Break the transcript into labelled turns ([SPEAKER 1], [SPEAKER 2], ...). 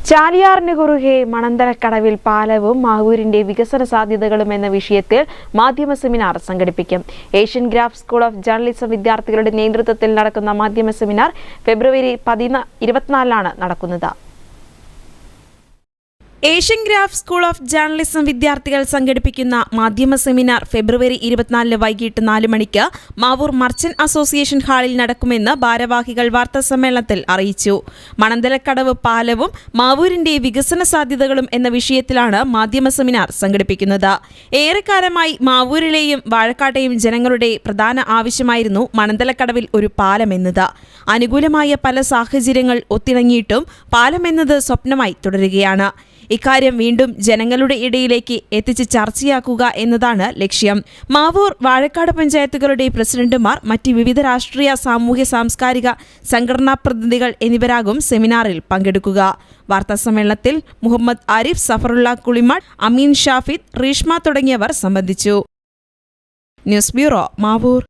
[SPEAKER 1] ചാലിയാറിന് കുറുകെ മണന്തലക്കടവിൽ പാലവും മാവൂരിന്റെ വികസന സാധ്യതകളും എന്ന വിഷയത്തിൽ മാധ്യമ സെമിനാർ സംഘടിപ്പിക്കും. Asian graph school of journalism വിദ്യാർത്ഥികളുടെ നേതൃത്വത്തിൽ നടക്കുന്ന മാധ്യമ സെമിനാർ ഫെബ്രുവരി 24-നാണ് നടക്കുന്നത്. Asian graph school of journalism വിദ്യാർത്ഥികൾ സംഘടിപ്പിക്കുന്ന മാധ്യമ സെമിനാർ ഫെബ്രുവരി 24 വൈകിട്ട് 4 മണിക്ക് മാവൂർ മർച്ചന്റ് അസോസിയേഷൻ ഹാളിൽ നടക്കുമെന്ന് ഭാരവാഹികൾ വാർത്താസമ്മേളനത്തിൽ അറിയിച്ചു. മണന്തലക്കടവ് പാലവും മാവൂരിന്റെ വികസന സാധ്യതകളും എന്ന വിഷയത്തിലാണ് മാധ്യമ സെമിനാർ സംഘടിപ്പിക്കുന്നത്. ഏറെക്കാലമായി മാവൂരിലെയും വാഴക്കാട്ടെയും ജനങ്ങളുടെ പ്രധാന ആവശ്യമായിരുന്നു മണന്തലക്കടവിൽ ഒരു പാലം എന്നത്. അനുകൂലമായ പല സാഹചര്യങ്ങൾ ഒത്തിണങ്ങിയിട്ടും പാലം എന്നത് സ്വപ്നമായി തുടരുകയാണ്. ഇക്കാര്യം വീണ്ടും ജനങ്ങളുടെ ഇടയിലേക്ക് എത്തിച്ച് ചർച്ചയാക്കുക എന്നതാണ് ലക്ഷ്യം. മാവൂർ, വാഴക്കാട് പഞ്ചായത്തുകളുടെ പ്രസിഡന്റുമാർ, മറ്റ് വിവിധ രാഷ്ട്രീയ, സാമൂഹ്യ, സാംസ്കാരിക സംഘടനാ പ്രതിനിധികൾ എന്നിവരാകും സെമിനാറിൽ പങ്കെടുക്കുക. വാർത്താസമ്മേളനത്തിൽ മുഹമ്മദ് ആരിഫ്, സഫറുള്ള കുളിമാട്, അമീൻ ഷാഫിദ്, റീഷ്മ തുടങ്ങിയവർ സംബന്ധിച്ചു. News bureau, Mavoor.